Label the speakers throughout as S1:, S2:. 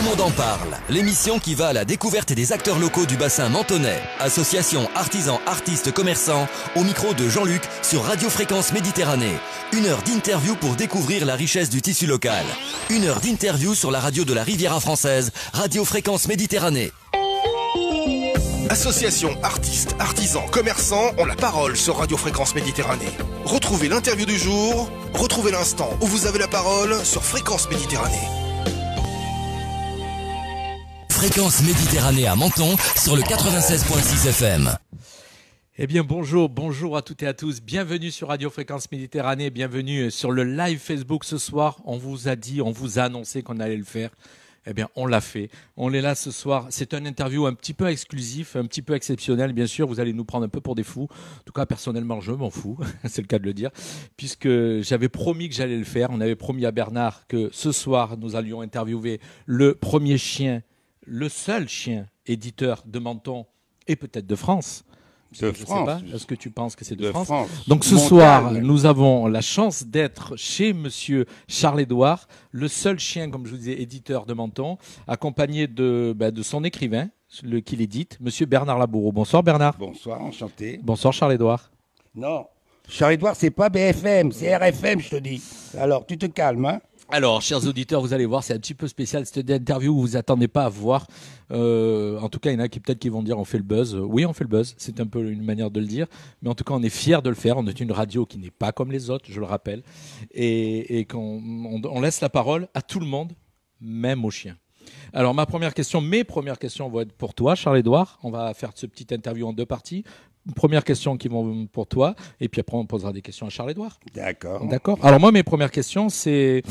S1: monde en parle. L'émission qui va à la découverte des acteurs locaux du bassin menthonnais. Association, artisans, artistes, commerçants. Au micro de Jean-Luc sur Radio Fréquence Méditerranée. 1 heure d'interview pour découvrir la richesse du tissu local. 1 heure d'interview sur la radio de la Riviera française. Radio Fréquence Méditerranée.
S2: Association, artistes, artisans, commerçants ont la parole sur Radio Fréquence Méditerranée. Retrouvez l'interview du jour, retrouvez l'instant où vous avez la parole sur Fréquence Méditerranée.
S1: Fréquence Méditerranée à Menton sur le 96.6 FM.
S3: Eh bien bonjour à toutes et à tous, bienvenue sur Radio Fréquence Méditerranée, bienvenue sur le live Facebook ce soir. On vous a annoncé qu'on allait le faire. Eh bien, on l'a fait. On est là ce soir. C'est une interview un petit peu exclusif, un petit peu exceptionnel. Bien sûr, vous allez nous prendre un peu pour des fous. En tout cas, personnellement, je m'en fous. C'est le cas de le dire. Puisque j'avais promis que j'allais le faire. On avait promis à Bernard que ce soir, nous allions interviewer le premier chien, le seul chien éditeur de Menton et peut-être de France.
S4: De
S3: Je
S4: France.
S3: sais pas. Est-ce que tu penses que c'est de
S4: France.
S3: France? Donc ce
S4: Montagne.
S3: soir, nous avons la chance d'être chez Monsieur Charles-Édouard, le seul chien, comme je vous disais, éditeur de Menton, accompagné de son écrivain, qui l'édite, Monsieur Bernard Laboureau. Bonsoir Bernard.
S4: Bonsoir, enchanté.
S3: Bonsoir Charles-Édouard.
S4: Non, Charles-Édouard, c'est pas BFM, c'est RFM, je te dis. Alors, tu te calmes, hein.
S3: Alors, chers auditeurs, vous allez voir, c'est un petit peu spécial. C'est une interview où vous vous attendez pas à voir. En tout cas, il y en a qui peut-être qui vont dire on fait le buzz. Oui, on fait le buzz. C'est un peu une manière de le dire. Mais en tout cas, on est fiers de le faire. On est une radio qui n'est pas comme les autres, je le rappelle. Et qu'on laisse la parole à tout le monde, même aux chiens. Alors, mes premières questions vont être pour toi, Charles-Édouard. On va faire ce petit interview en 2 parties. Première question qui vont pour toi, et puis après on posera des questions à Charles-Édouard.
S4: D'accord.
S3: D'accord. Alors moi, mes premières questions, c'est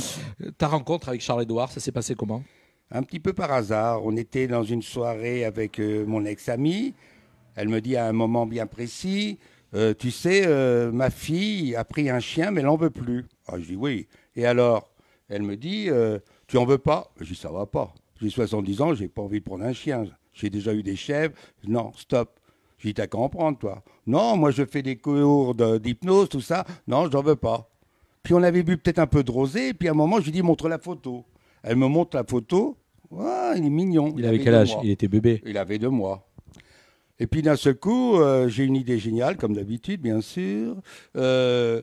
S3: ta rencontre avec Charles-Édouard, ça s'est passé comment?
S4: Un petit peu par hasard, on était dans une soirée avec mon ex-amie. Elle me dit à un moment bien précis, tu sais, ma fille a pris un chien, mais elle n'en veut plus. Ah, je dis oui. Et alors, elle me dit, tu en veux pas? Je dis ça va pas. J'ai 70 ans, j'ai pas envie de prendre un chien. J'ai déjà eu des chèvres. Non, stop. Je dis, t'as qu'à en prendre, toi. Non, moi, je fais des cours d'hypnose, tout ça. Non, j'en veux pas. Puis on avait bu peut-être un peu de rosé, et puis à un moment, je lui dis, montre la photo. Elle me montre la photo. Ah, il est mignon.
S3: Il avait quel âge? Il était bébé.
S4: Il avait 2 mois. Et puis d'un seul coup, j'ai une idée géniale, comme d'habitude, bien sûr. Je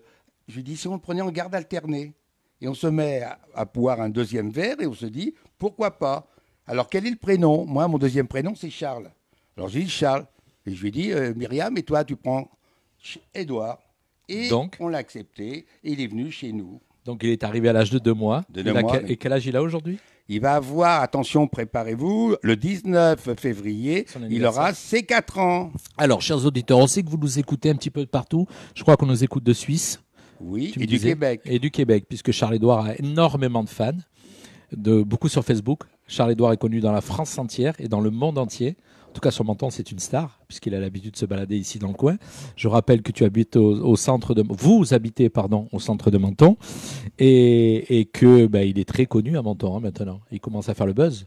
S4: lui dis, si on le prenait en garde alternée, et on se met à boire un 2e verre, et on se dit, pourquoi pas? Alors, quel est le prénom? Moi, mon 2e prénom, c'est Charles. Alors, j'ai dit Charles. Et je lui ai dit, Myriam, et toi, tu prends Édouard. Et
S3: donc,
S4: on l'a accepté, et il est venu chez nous.
S3: Donc, il est arrivé à l'âge de 2 mois.
S4: De 2 mois.
S3: Et quel âge il a aujourd'hui?
S4: Il va avoir, attention, préparez-vous, le 19 février, il aura ses 4 ans.
S3: Alors, chers auditeurs, on sait que vous nous écoutez un petit peu de partout. Je crois qu'on nous écoute de Suisse.
S4: Oui, et du Québec.
S3: Et du Québec, puisque Charles-Édouard a énormément de fans, beaucoup sur Facebook. Charles-Édouard est connu dans la France entière et dans le monde entier. En tout cas, sur Menton, c'est une star, puisqu'il a l'habitude de se balader ici dans le coin. Je rappelle que tu habites au centre de... Vous habitez, au centre de Menton, et que il est très connu à Menton maintenant. Il commence à faire le buzz.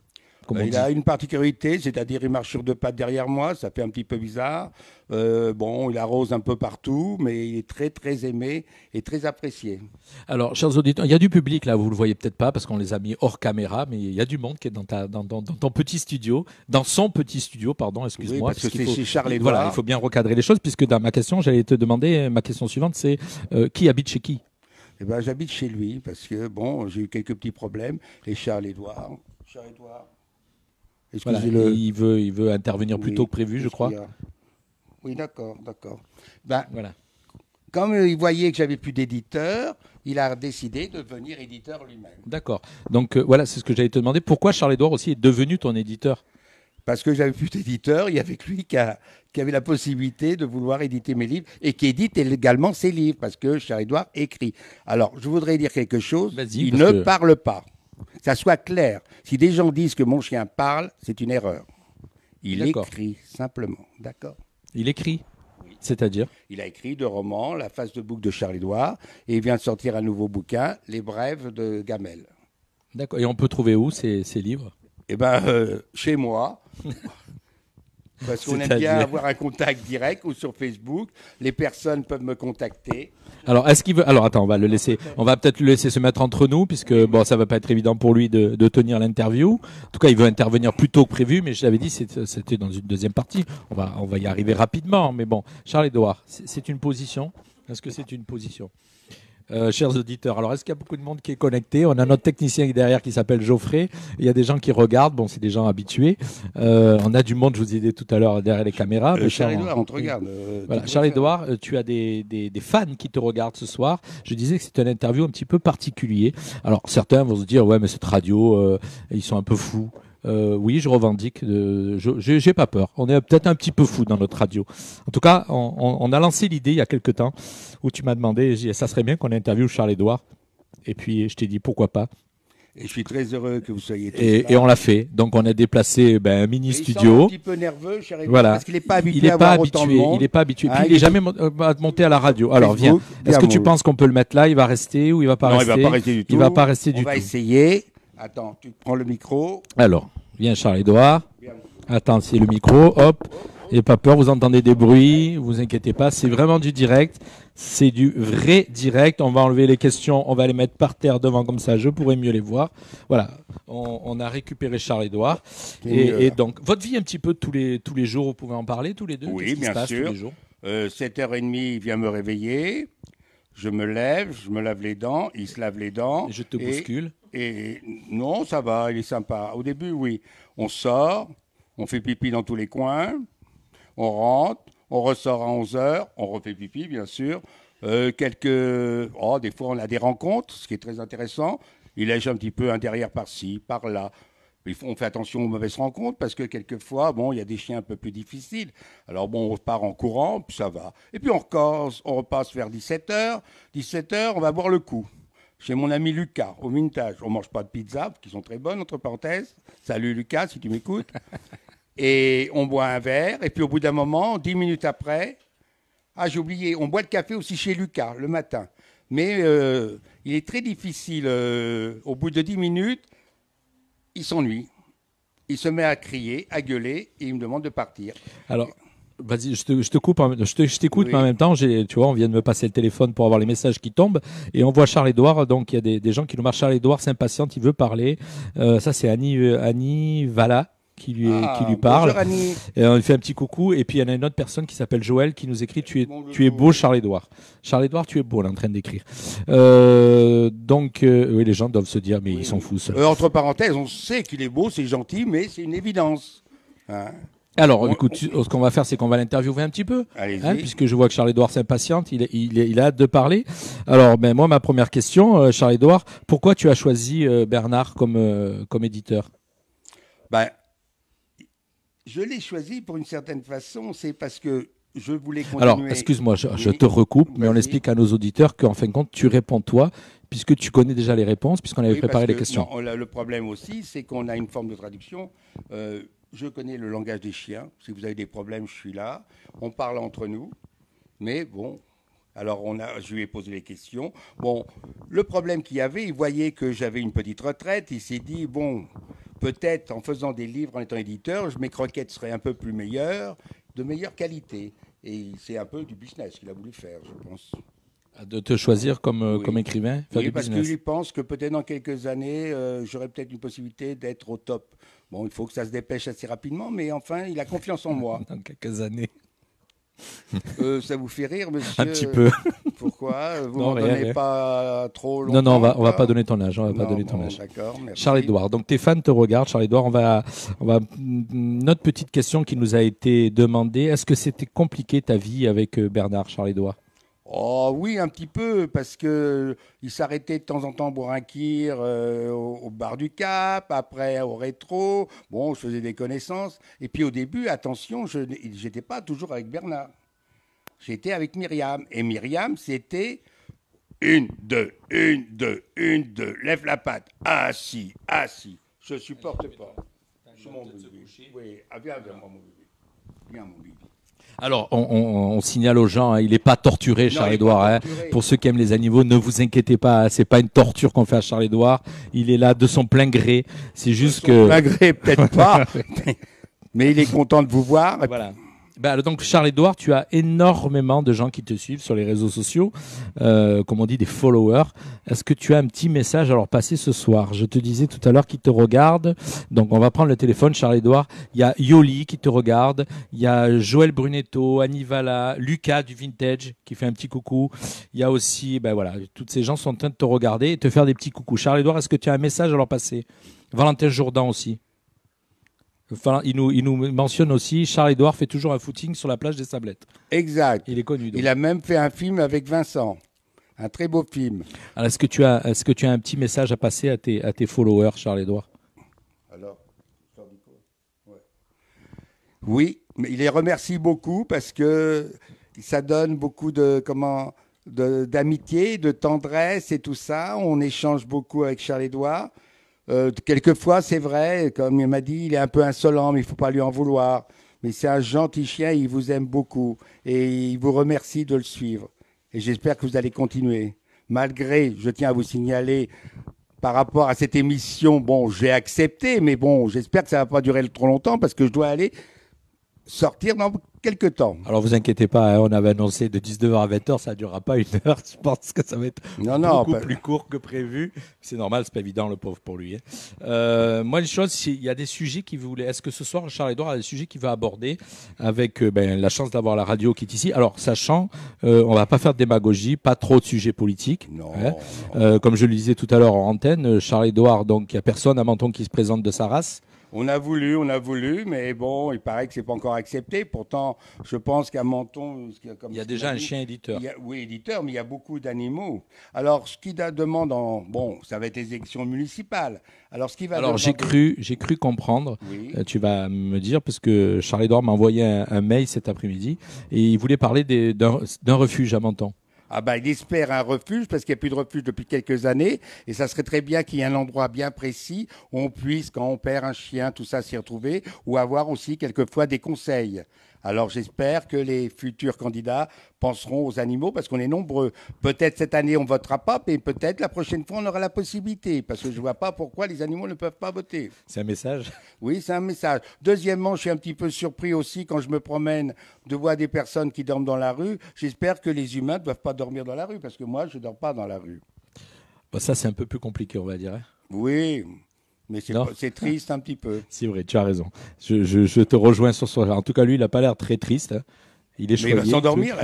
S4: Il a une particularité, c'est-à-dire il marche sur 2 pattes derrière moi, ça fait un petit peu bizarre. Il arrose un peu partout, mais il est très très aimé et très apprécié.
S3: Alors, chers auditeurs, il y a du public là, vous le voyez peut-être pas parce qu'on les a mis hors caméra, mais il y a du monde qui est dans ton petit studio, dans son petit studio, pardon, excuse-moi.
S4: Oui, parce que c'est chez Charles-Édouard.
S3: Voilà, il faut bien recadrer les choses, puisque dans ma question, j'allais te demander, ma question suivante, c'est qui habite chez qui?
S4: Eh ben, j'habite chez lui, parce que j'ai eu quelques petits problèmes, et Charles-Édouard.
S3: Voilà, il veut intervenir plus tôt que prévu, je crois.
S4: Oui, d'accord.
S3: Voilà.
S4: Comme il voyait que j'avais plus d'éditeur, il a décidé de devenir éditeur lui-même.
S3: D'accord. Donc voilà, c'est ce que j'allais te demander. Pourquoi Charles-Édouard aussi est devenu ton éditeur?
S4: Parce que j'avais plus d'éditeur, il y avait que lui qui avait la possibilité de vouloir éditer mes livres et qui édite également ses livres, parce que Charles-Édouard écrit. Alors, je voudrais dire quelque chose. Il ne parle pas. Que ça soit clair. Si des gens disent que mon chien parle, c'est une erreur. Il écrit simplement, d'accord?
S3: Il écrit, oui. C'est-à-dire?
S4: Il a écrit 2 romans, La face de bouc de Charles-Édouard, et il vient de sortir un nouveau bouquin, Les brèves de Gamel.
S3: D'accord. Et on peut trouver où ces livres?
S4: Eh bien, chez moi. Parce qu'on aime
S3: C'est-à-dire
S4: bien avoir un contact direct ou sur Facebook. Les personnes peuvent me contacter.
S3: Alors, est-ce qu'il veut... Alors, attends, on va peut-être le laisser se mettre entre nous, puisque bon, ça va pas être évident pour lui de tenir l'interview. En tout cas, il veut intervenir plus tôt que prévu, mais je l'avais dit, c'était dans une deuxième partie. On va y arriver rapidement, mais bon. Charles-Édouard, c'est une position. Est-ce que c'est une position? Chers auditeurs, alors est-ce qu'il y a beaucoup de monde qui est connecté? On a notre technicien derrière qui s'appelle Geoffrey. Il y a des gens qui regardent. Bon, c'est des gens habitués. On a du monde, je vous ai dit tout à l'heure, derrière les caméras.
S4: Charles-Édouard, on te regarde.
S3: Voilà, Charles-Édouard, tu as des fans qui te regardent ce soir. Je disais que c'est une interview un petit peu particulier. Alors, certains vont se dire, ouais, mais cette radio, ils sont un peu fous. Oui, je revendique. J'ai pas peur. On est peut-être un petit peu fou dans notre radio. En tout cas, on a lancé l'idée il y a quelque temps où tu m'as demandé, ça serait bien qu'on interviewe Charles-Édouard. Et puis je t'ai dit pourquoi pas.
S4: Et je suis très heureux que vous soyez tous
S3: là. Et on l'a fait. Donc on a déplacé un mini studio.
S4: Un petit peu nerveux, Charles-Édouard,
S3: voilà.
S4: Parce qu'il n'est pas habitué à voir autant de monde.
S3: Il n'est pas habitué. Puis il n'est jamais monté à la radio. Alors viens. Est-ce que tu penses qu'on peut le mettre là? Il va rester ou il va pas rester?
S4: Non, il va pas rester du tout.
S3: Il va pas rester du tout.
S4: On va essayer. Attends, tu prends le micro.
S3: Alors, viens Charles-Édouard. Attends, c'est le micro. Hop. Et pas peur, vous entendez des bruits. Vous inquiétez pas, c'est vraiment du direct. C'est du vrai direct. On va enlever les questions, on va les mettre par terre devant comme ça, je pourrais mieux les voir. Voilà, on a récupéré Charles-Édouard. Et donc, votre vie un petit peu tous les jours, vous pouvez en parler tous les deux?
S4: Oui, bien sûr. 7h30, il vient me réveiller. Je me lève, je me lave les dents, il se lave les dents.
S3: Et je te bouscule.
S4: Et non, ça va, il est sympa. Au début, oui. On sort, on fait pipi dans tous les coins, on rentre, on ressort à 11h, on refait pipi, bien sûr. Des fois, on a des rencontres, ce qui est très intéressant. Il lèche un petit peu un derrière par-ci, par-là. On fait attention aux mauvaises rencontres parce que quelquefois, il y a des chiens un peu plus difficiles. Alors on repart en courant, puis ça va. Et puis on repasse vers 17h. 17h, on va boire le coup. Chez mon ami Lucas, au Vintage. On ne mange pas de pizza, qui sont très bonnes, entre parenthèses. Salut Lucas, si tu m'écoutes. Et on boit un verre. Et puis au bout d'un moment, 10 minutes après, j'ai oublié, on boit le café aussi chez Lucas, le matin. Mais il est très difficile, au bout de 10 minutes, il s'ennuie. Il se met à crier, à gueuler, et il me demande de partir.
S3: Alors, vas-y, je te coupe, je t'écoute, oui. Mais en même temps, tu vois, on vient de me passer le téléphone pour avoir les messages qui tombent, et on voit Charles-Édouard, donc il y a des gens qui nous marquent. Charles-Édouard s'impatiente, il veut parler. Ça, c'est Annie Valla qui lui parle.
S4: Bonjour Annie.
S3: Et on lui fait un petit coucou, et puis il y en a une autre personne qui s'appelle Joël qui nous écrit tu es beau Charles-Édouard. Charles-Édouard, tu es beau, elle est en train d'écrire. Oui, les gens doivent se dire mais ils sont fous.
S4: Entre parenthèses, on sait qu'il est beau, c'est gentil, mais c'est une évidence. Hein?
S3: Alors, écoute, ce qu'on va faire, c'est qu'on va l'interviewer un petit peu, puisque je vois que Charles-Édouard s'impatiente, il a hâte de parler. Alors, moi, ma première question, Charles-Édouard, pourquoi tu as choisi Bernard comme éditeur?
S4: Je l'ai choisi pour une certaine façon, c'est parce que je voulais continuer.
S3: Alors, excuse-moi, je te recoupe, mais on explique à nos auditeurs qu'en fin de compte, tu réponds toi, puisque tu connais déjà les réponses, puisqu'on avait préparé les questions.
S4: Non, le problème aussi, c'est qu'on a une forme de traduction. Je connais le langage des chiens. Si vous avez des problèmes, je suis là. On parle entre nous. Mais bon, alors je lui ai posé les questions. Bon, le problème qu'il y avait, il voyait que j'avais une petite retraite. Il s'est dit, peut-être en faisant des livres, en étant éditeur, mes croquettes seraient un peu plus meilleures, de meilleure qualité. Et c'est un peu du business qu'il a voulu faire, je pense.
S3: De te choisir comme écrivain, faire du
S4: parce
S3: business.
S4: qu'il pense que peut-être dans quelques années, j'aurai peut-être une possibilité d'être au top. Bon, il faut que ça se dépêche assez rapidement, mais enfin, il a confiance en moi.
S3: Dans quelques années.
S4: Ça vous fait rire, monsieur?
S3: Un petit peu.
S4: Pourquoi? Vous m'en donnez pas trop longtemps?
S3: Non, on va pas donner ton âge.
S4: D'accord, merci.
S3: Charles-Édouard, donc tes fans te regardent. Charles-Édouard, notre petite question qui nous a été demandée. Est-ce que c'était compliqué ta vie avec Bernard, Charles-Édouard?
S4: Oh oui, un petit peu, parce que il s'arrêtait de temps en temps boire un kir au bar du Cap, après au rétro. Bon, je faisais des connaissances. Et puis au début, attention, je n'étais pas toujours avec Bernard. J'étais avec Myriam. Et Myriam, c'était 1, 2, 1, 2, 1, 2. Lève la patte. Assis. Je supporte pas. Mon bébé. Oui, viens vers moi, mon bébé. Viens, mon bébé.
S3: Alors, on signale aux gens, il n'est pas torturé, Charles-Édouard. Pour ceux qui aiment les animaux, ne vous inquiétez pas, c'est pas une torture qu'on fait à Charles-Édouard. Il est là de son plein gré. C'est juste que.
S4: Plein gré, peut-être pas. Mais il est content de vous voir.
S3: Voilà. Donc Charles-Édouard, tu as énormément de gens qui te suivent sur les réseaux sociaux, comme on dit des followers. Est-ce que tu as un petit message à leur passer ce soir? Je te disais tout à l'heure qu'ils te regardent. Donc on va prendre le téléphone, Charles-Édouard. Il y a Yoli qui te regarde. Il y a Joël Brunetto, Annie Valla, Lucas du Vintage qui fait un petit coucou. Il y a aussi, toutes ces gens sont en train de te regarder et te faire des petits coucous. Charles-Édouard, est-ce que tu as un message à leur passer? Valentin Jourdan aussi. Enfin, il nous mentionne aussi, Charles-Édouard fait toujours un footing sur la plage des Sablettes.
S4: Exact.
S3: Il est connu. Donc.
S4: Il a même fait un film avec Vincent. Un très beau film.
S3: Alors, est-ce que tu as un petit message à passer à tes followers, Charles-Édouard?
S4: Alors, oui, mais il les remercie beaucoup parce que ça donne beaucoup d'amitié, de tendresse et tout ça. On échange beaucoup avec Charles-Édouard. Quelquefois, c'est vrai, comme il m'a dit, il est un peu insolent, mais il ne faut pas lui en vouloir. Mais c'est un gentil chien, il vous aime beaucoup. Et il vous remercie de le suivre. Et j'espère que vous allez continuer. Malgré, je tiens à vous signaler, par rapport à cette émission, bon, j'ai accepté, mais bon, j'espère que ça ne va pas durer trop longtemps parce que je dois aller sortir dans quelques temps.
S3: Alors vous inquiétez pas, on avait annoncé de 19h à 20h, ça ne durera pas 1 heure. Je pense que ça va être beaucoup plus court que prévu. C'est normal, c'est pas évident le pauvre pour lui. Moi, une chose, il y a des sujets qu'il voulait. Est-ce que ce soir, Charles-Édouard a des sujets qu'il va aborder avec la chance d'avoir la radio qui est ici. Alors, sachant, on va pas faire de démagogie, pas trop de sujets politiques.
S4: Non.
S3: Comme je le disais tout à l'heure en antenne, Charles-Édouard, donc il n'y a personne à Menton qui se présente de sa race.
S4: On a voulu, mais bon, il paraît que c'est pas encore accepté. Pourtant, je pense qu'à Menton,
S3: il y a déjà un chien éditeur.
S4: Oui, éditeur, mais il y a beaucoup d'animaux. Alors, ce qu'il demande ça va être les élections municipales. Alors, ce qui va.
S3: Alors, j'ai cru comprendre.
S4: Oui.
S3: Tu vas me dire parce que Charles-Édouard m'a envoyé un mail cet après-midi et il voulait parler d'un refuge à Menton.
S4: Il espère un refuge parce qu'il n'y a plus de refuge depuis quelques années et ça serait très bien qu'il y ait un endroit bien précis où on puisse, quand on perd un chien, tout ça s'y retrouver ou avoir aussi quelquefois des conseils. Alors j'espère que les futurs candidats penseront aux animaux parce qu'on est nombreux. Peut-être cette année on ne votera pas, mais peut-être la prochaine fois on aura la possibilité parce que je ne vois pas pourquoi les animaux ne peuvent pas voter.
S3: C'est un message?
S4: Oui, c'est un message. Deuxièmement, je suis un petit peu surpris aussi quand je me promène de voir des personnes qui dorment dans la rue. J'espère que les humains ne doivent pas dormir dans la rue parce que moi je ne dors pas dans la rue.
S3: Ça c'est un peu plus compliqué on va dire.
S4: Oui. Mais c'est triste un petit peu.
S3: C'est vrai, tu as raison. Je te rejoins sur ce. En tout cas, lui, il n'a pas l'air très triste. Il est choyé.
S4: Mais il va s'endormir.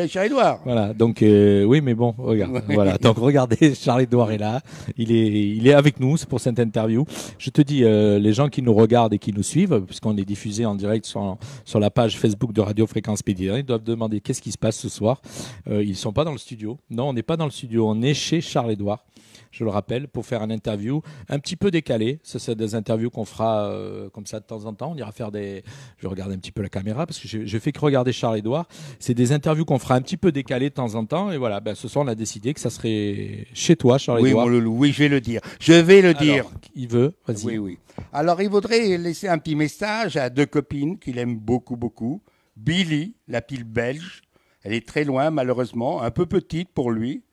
S4: Charles-Édouard.
S3: Voilà. Donc, oui, mais bon, regarde. Voilà. Donc, regardez, Charles-Édouard est là. Il est avec nous. C'est pour cette interview. Je te dis, les gens qui nous regardent et qui nous suivent, puisqu'on est diffusé en direct sur la page Facebook de Radio Fréquence Méditerranée, ils doivent demander qu'est-ce qui se passe ce soir. Ils sont pas dans le studio. Non, on n'est pas dans le studio. On est chez Charles-Édouard. Je le rappelle, pour faire un interview un petit peu décalé. Ce sont des interviews qu'on fera comme ça de temps en temps. On ira faire Je vais regarder un petit peu la caméra parce que je fais que regarder Charles-Édouard. C'est des interviews qu'on fera un petit peu décalées de temps en temps. Et voilà, ce soir, on a décidé que ça serait chez toi, Charles-Édouard.
S4: Oui, mon loulou, oui, je vais le dire. Je vais le dire.
S3: Il veut, vas-y.
S4: Oui. Alors, il voudrait laisser un petit message à 2 copines qu'il aime beaucoup, beaucoup. Billy, la pile belge. Elle est très loin, malheureusement, un peu petite pour lui.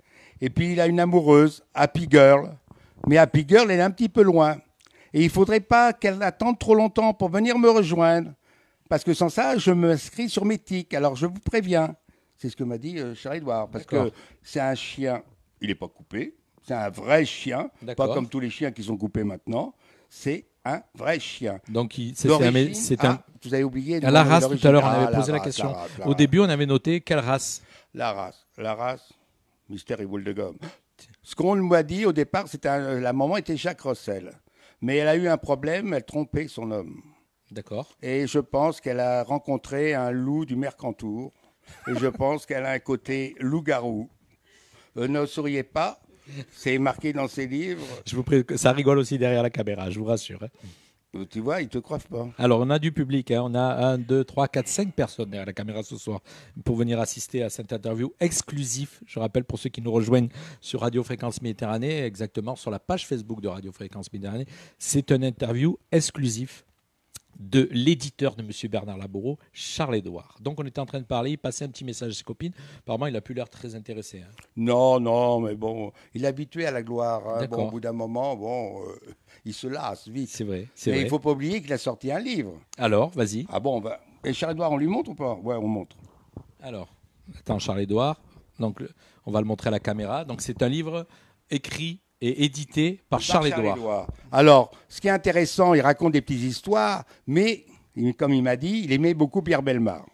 S4: Et puis, il a une amoureuse, Happy Girl. Mais Happy Girl, elle est un petit peu loin. Et il ne faudrait pas qu'elle attende trop longtemps pour venir me rejoindre. Parce que sans ça, je m'inscris sur Mythique. Alors, je vous préviens. C'est ce que m'a dit Charles-Édouard. Parce que c'est un chien, il n'est pas coupé. C'est un vrai chien. Pas comme tous les chiens qui sont coupés maintenant. C'est un vrai chien.
S3: Donc,
S4: vous avez oublié.
S3: À la race, tout à l'heure, on avait posé la question. Au début, on avait noté quelle race?
S4: La race. Mystère et boule de gomme. Ce qu'on m'a dit au départ, la maman était Jacques Rossel. Mais elle a eu un problème, elle trompait son homme.
S3: D'accord.
S4: Et je pense qu'elle a rencontré un loup du Mercantour. Et je pense qu'elle a un côté loup-garou. Ne souriez pas, c'est marqué dans ses livres.
S3: Je vous prie, ça rigole aussi derrière la caméra, je vous rassure.
S4: Tu vois, ils ne te croient pas.
S3: Alors, on a du public. On a 1, 2, 3, 4, 5 personnes derrière la caméra ce soir pour venir assister à cette interview exclusive. Je rappelle pour ceux qui nous rejoignent sur Radio Fréquence Méditerranée, exactement sur la page Facebook de Radio Fréquence Méditerranée. C'est une interview exclusive de l'éditeur de Monsieur Bernard Laboureau, Charles-Édouard. Donc on était en train de parler, il passait un petit message à ses copines. Apparemment, il n'a plus l'air très intéressé. Hein.
S4: Non, mais bon, il est habitué à la gloire. Hein.
S3: D'accord.
S4: Bon, au bout d'un moment, il se lasse vite.
S3: C'est vrai.
S4: Mais
S3: vrai.
S4: il ne faut pas oublier qu'il a sorti un livre.
S3: Alors, vas-y.
S4: Ah bon, et Charles-Édouard, on lui montre ou pas? Ouais, on montre.
S3: Alors, attends, Charles-Édouard. Donc, on va le montrer à la caméra. Donc, c'est un livre écrit et édité par Charles-Édouard.
S4: Alors, ce qui est intéressant, il raconte des petites histoires, mais, comme il m'a dit, il aimait beaucoup Pierre Bellemare.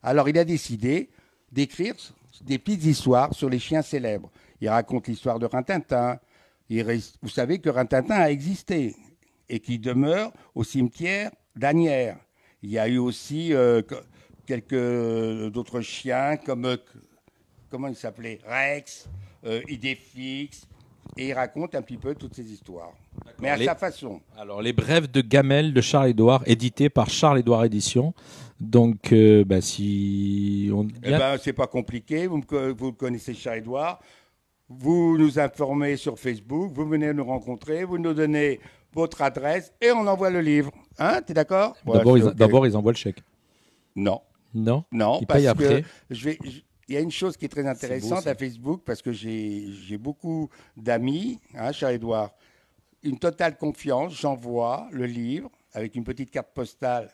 S4: Alors, il a décidé d'écrire des petites histoires sur les chiens célèbres. Il raconte l'histoire de Rintintin. Vous savez que Rintintin a existé et qu'il demeure au cimetière d'Asnières. Il y a eu aussi quelques d'autres chiens comme, comment il s'appelait, Rex, Idéfix, et il raconte un petit peu toutes ces histoires, mais à sa façon.
S3: Alors, les brèves de Gamelle de Charles-Édouard, édité par Charles-Édouard Éditions. Donc, si on...
S4: c'est pas compliqué, vous connaissez Charles-Édouard, vous nous informez sur Facebook, vous venez nous rencontrer, vous nous donnez votre adresse et on envoie le livre. Hein, t'es d'accord?
S3: D'abord, ils envoient le chèque.
S4: Non.
S3: Non,
S4: ils
S3: payent
S4: parce
S3: après.
S4: que il y a une chose qui est très intéressante
S3: beau,
S4: à Facebook, parce que j'ai beaucoup d'amis, hein, Charles-Édouard. Une totale confiance, j'envoie le livre avec une petite carte postale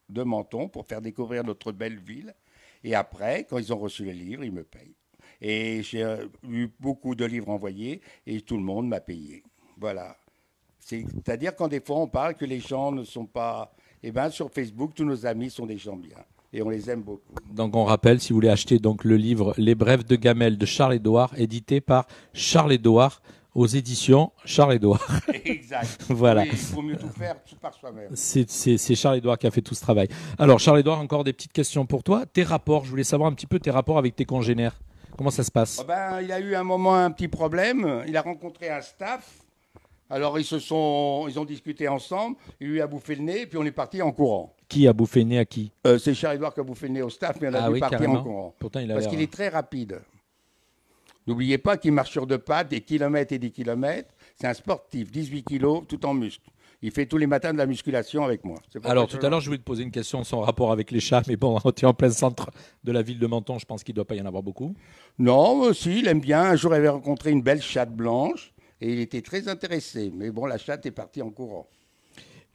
S4: de Menton pour faire découvrir notre belle ville. Et après, quand ils ont reçu le livre, ils me payent. Et j'ai eu beaucoup de livres envoyés et tout le monde m'a payé. Voilà. C'est-à-dire quand des fois on parle que les gens ne sont pas... Eh bien, sur Facebook, tous nos amis sont des gens bien. Et on les aime beaucoup.
S3: Donc on rappelle, si vous voulez acheter donc le livre Les brèves de Gamelle de Charles-Édouard, édité par Charles-Édouard aux éditions Charles-Édouard.
S4: Exact.
S3: Voilà.
S4: Oui, il faut mieux tout faire tout par soi-même.
S3: C'est Charles-Édouard qui a fait tout ce travail. Alors Charles-Édouard, encore des petites questions pour toi. Tes rapports, je voulais savoir un petit peu tes rapports avec tes congénères. Comment ça se passe?
S4: Il a eu un moment un petit problème. Il a rencontré un staff. Alors ils ont discuté ensemble. Il lui a bouffé le nez, puis on est parti en courant.
S3: Qui a bouffé le nez à qui?
S4: C'est Charles-Édouard qui a bouffé le nez au staff, mais on a dû partir
S3: carrément.
S4: en courant.
S3: Pourtant,
S4: parce qu'il est très rapide. N'oubliez pas qu'il marche sur deux pattes, des kilomètres et des kilomètres. C'est un sportif, 18 kilos, tout en muscle. Il fait tous les matins de la musculation avec moi.
S3: Alors, tout à l'heure, je voulais te poser une question sans rapport avec les chats, mais bon, tu es en plein centre de la ville de Menton, je pense qu'il ne doit pas y en avoir beaucoup.
S4: Non, si, il aime bien. Un jour, il avait rencontré une belle chatte blanche et il était très intéressé. Mais bon, la chatte est partie en courant.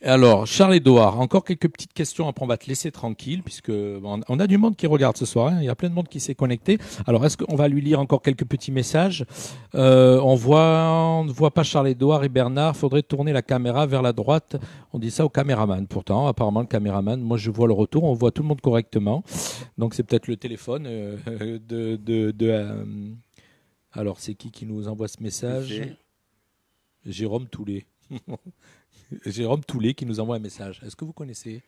S3: Alors, Charles-Édouard, encore quelques petites questions, après on va te laisser tranquille, puisque on a du monde qui regarde ce soir, hein. Il y a plein de monde qui s'est connecté. Alors, est-ce qu'on va lui lire encore quelques petits messages? On ne voit pas Charles-Édouard et Bernard, faudrait tourner la caméra vers la droite. On dit ça au caméraman, pourtant, apparemment le caméraman, moi je vois le retour, on voit tout le monde correctement. Donc c'est peut-être le téléphone Alors, c'est qui nous envoie ce message? Jérôme Toulet. Jérôme Toulet qui nous envoie un message. Est-ce que vous connaissez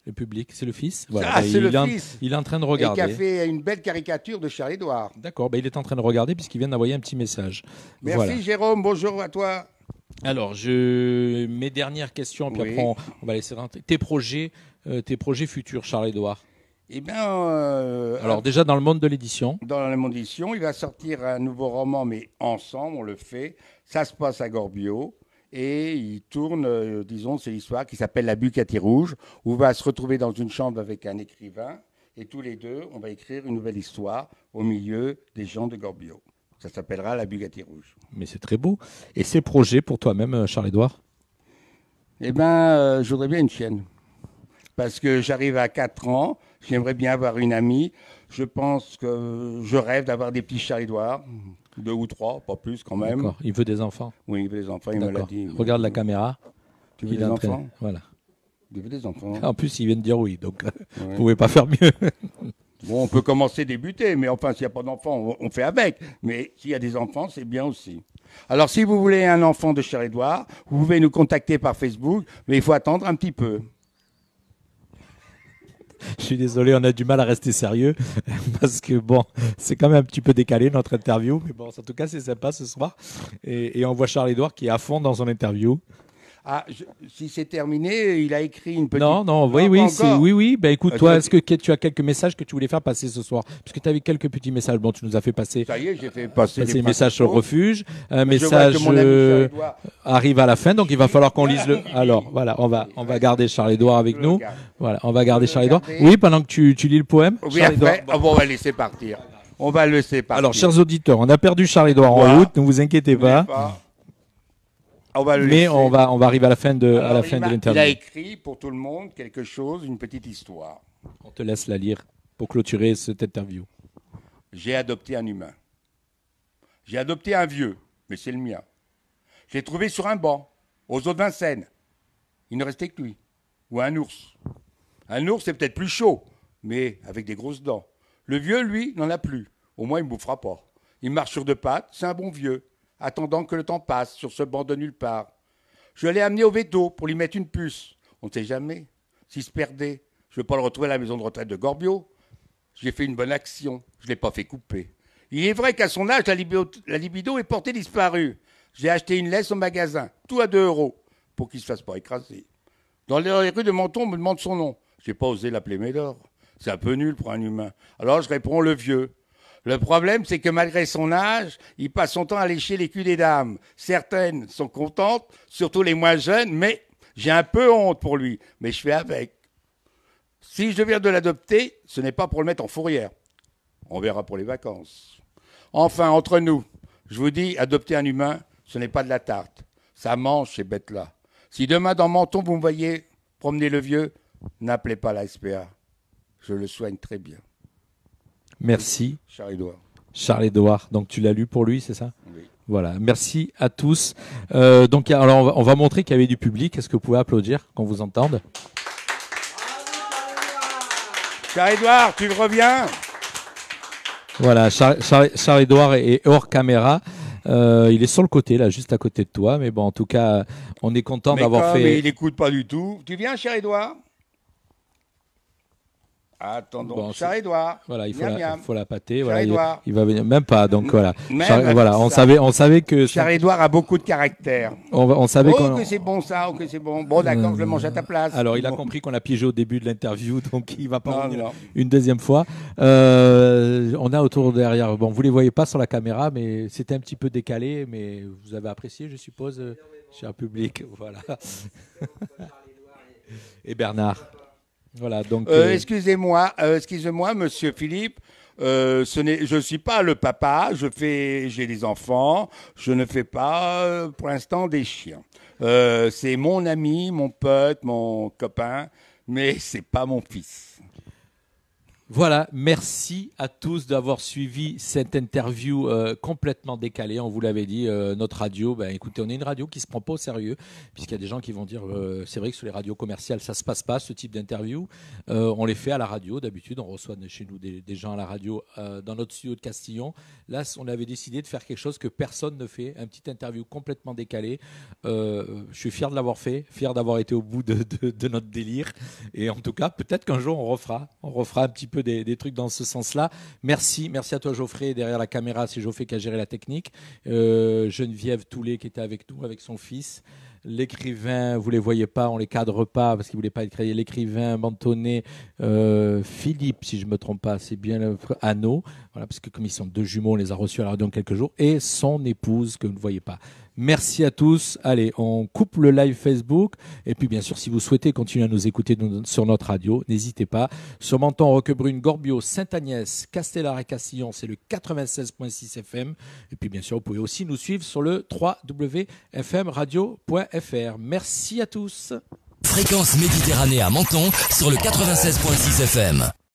S3: le public? C'est le fils.
S4: Voilà. C'est le fils.
S3: Il est en train de regarder.
S4: Et qui a fait une belle caricature de Charles-Édouard.
S3: D'accord, il est en train de regarder puisqu'il vient d'envoyer un petit message.
S4: Merci
S3: voilà.
S4: Jérôme, bonjour à toi.
S3: Alors, mes dernières questions, puis après on va laisser rentrer. Tes projets futurs, Charles-Édouard.
S4: Eh bien,
S3: alors déjà dans le monde de l'édition.
S4: Dans le monde de l'édition, il va sortir un nouveau roman, mais ensemble, on le fait. Ça se passe à Gorbio. Et il tourne, disons, c'est l'histoire qui s'appelle La Bucati Rouge, où on va se retrouver dans une chambre avec un écrivain, et tous les deux, on va écrire une nouvelle histoire au milieu des gens de Gorbio. Ça s'appellera La Bucati Rouge.
S3: Mais c'est très beau. Et ces projets pour toi-même, Charles-Édouard?
S4: Eh bien, je voudrais bien une chienne. Parce que j'arrive à 4 ans, j'aimerais bien avoir une amie. Je pense que je rêve d'avoir des petits Charles-Édouard. 2 ou 3, pas plus quand même.
S3: D'accord. Il veut des enfants.
S4: Oui, il veut des enfants, il me l'a dit.
S3: Regarde la caméra.
S4: Tu veux des enfants?
S3: Voilà.
S4: Tu veux des enfants?
S3: En plus, il vient de dire oui, donc vous ne pouvez pas faire mieux.
S4: Bon, on peut commencer, débuter, mais enfin, s'il n'y a pas d'enfants, on fait avec. Mais s'il y a des enfants, c'est bien aussi. Alors, si vous voulez un enfant de Charles-Édouard, vous pouvez nous contacter par Facebook, mais il faut attendre un petit peu.
S3: Je suis désolé, on a du mal à rester sérieux parce que bon, c'est quand même un petit peu décalé notre interview, mais bon, en tout cas, c'est sympa ce soir. Et on voit Charles-Édouard qui est à fond dans son interview.
S4: Si c'est terminé, il a écrit une petite...
S3: Non, oui. Ben écoute, toi, est-ce que tu as quelques messages que tu voulais faire passer ce soir? Puisque tu avais quelques petits messages. Bon, tu nous as fait passer.
S4: Ça y est, j'ai fait passer
S3: des messages sur le refuge. Un
S4: Mais
S3: message arrive à la fin, donc il va falloir qu'on lise le. Alors, voilà, on va garder Charles-Édouard avec nous. Voilà, on va garder Charles-Édouard. Oui, pendant que tu lis le poème.
S4: Oui, après, on va laisser partir. On va le laisser partir.
S3: Alors, chers auditeurs, on a perdu Charles-Édouard en route, ne vous inquiétez pas. On va arriver à la fin de l'interview.
S4: Il a écrit pour tout le monde quelque chose, une petite histoire.
S3: On te laisse la lire pour clôturer cette interview.
S4: J'ai adopté un humain. J'ai adopté un vieux, mais c'est le mien. Je l'ai trouvé sur un banc, aux eaux de Vincennes. Il ne restait que lui. Ou un ours. Un ours, c'est peut-être plus chaud, mais avec des grosses dents. Le vieux, lui, n'en a plus. Au moins, il ne me bouffera pas. Il marche sur deux pattes, c'est un bon vieux, attendant que le temps passe sur ce banc de nulle part. Je l'ai amené au veto pour lui mettre une puce. On ne sait jamais. S'il se perdait, je ne veux pas le retrouver à la maison de retraite de Gorbio. J'ai fait une bonne action. Je ne l'ai pas fait couper. Il est vrai qu'à son âge, la libido est portée disparue. J'ai acheté une laisse au magasin, tout à 2 €, pour qu'il ne se fasse pas écraser. Dans les rues de Menton, on me demande son nom. Je n'ai pas osé l'appeler Médor. C'est un peu nul pour un humain. Alors je réponds le vieux. Le problème, c'est que malgré son âge, il passe son temps à lécher les culs des dames. Certaines sont contentes, surtout les moins jeunes, mais j'ai un peu honte pour lui. Mais je fais avec. Si je viens de l'adopter, ce n'est pas pour le mettre en fourrière. On verra pour les vacances. Enfin, entre nous, je vous dis, adopter un humain, ce n'est pas de la tarte. Ça mange ces bêtes-là. Si demain, dans Menton, vous me voyez promener le vieux, n'appelez pas la SPA. Je le soigne très bien.
S3: Merci.
S4: Charles-Édouard.
S3: Donc tu l'as lu pour lui, c'est ça?
S4: Oui.
S3: Voilà. Merci à tous. Donc alors on va montrer qu'il y avait du public. Est-ce que vous pouvez applaudir qu'on vous entende?
S4: Charles-Édouard, tu reviens?
S3: Voilà, Charles-Édouard est hors caméra. Il est sur le côté, là, juste à côté de toi. Mais bon, en tout cas, on est content d'avoir fait.
S4: Mais il n'écoute pas du tout. Tu viens, Charles-Édouard? Attendons, bon, Charles-Édouard.
S3: Voilà, il faut la pâter. Voilà,
S4: Charles-Édouard.
S3: Il va venir. Même pas, donc voilà. Voilà, on savait que.
S4: Charles-Édouard a beaucoup de caractère.
S3: On savait
S4: que c'est bon ça, que c'est bon. Bon, d'accord, je le mange à ta place.
S3: Alors, il a compris qu'on a piégé au début de l'interview, donc il va pas revenir une deuxième fois. On a autour derrière. Bon, vous les voyez pas sur la caméra, mais c'était un petit peu décalé, mais vous avez apprécié, je suppose, cher public. Voilà. Et Bernard. Voilà, donc.
S4: Excusez-moi, monsieur Philippe. Je suis pas le papa. J'ai des enfants. Je ne fais pas, pour l'instant, des chiens. C'est mon ami, mon pote, mon copain, mais c'est pas mon fils.
S3: Voilà, merci à tous d'avoir suivi cette interview complètement décalée. On vous l'avait dit, notre radio, écoutez, on est une radio qui se prend pas au sérieux, puisqu'il y a des gens qui vont dire, c'est vrai que sur les radios commerciales, ça se passe pas, ce type d'interview. On les fait à la radio, d'habitude, on reçoit chez nous des gens à la radio dans notre studio de Castillon. Là, on avait décidé de faire quelque chose que personne ne fait, une petite interview complètement décalée. Je suis fier de l'avoir fait, fier d'avoir été au bout de notre délire. Et en tout cas, peut-être qu'un jour, on refera un petit peu des trucs dans ce sens-là. Merci à toi Geoffrey, derrière la caméra, c'est Geoffrey qui a géré la technique. Geneviève Toulet qui était avec nous, avec son fils. L'écrivain, vous les voyez pas, on les cadre pas parce qu'il voulait pas être créé. L'écrivain mentonné Philippe, si je me trompe pas, c'est bien le Anneau. Voilà, parce que comme ils sont 2 jumeaux, on les a reçus à la radio dans quelques jours. Et son épouse que vous ne voyez pas. Merci à tous. Allez, on coupe le live Facebook. Et puis, bien sûr, si vous souhaitez continuer à nous écouter sur notre radio, n'hésitez pas. Sur Menton, Roquebrune, Gorbio, Sainte-Agnès, Castellar et Castillon, c'est le 96.6 FM. Et puis, bien sûr, vous pouvez aussi nous suivre sur le www.fmradio.fr. Merci à tous.
S1: Fréquence Méditerranée à Menton sur le 96.6 FM.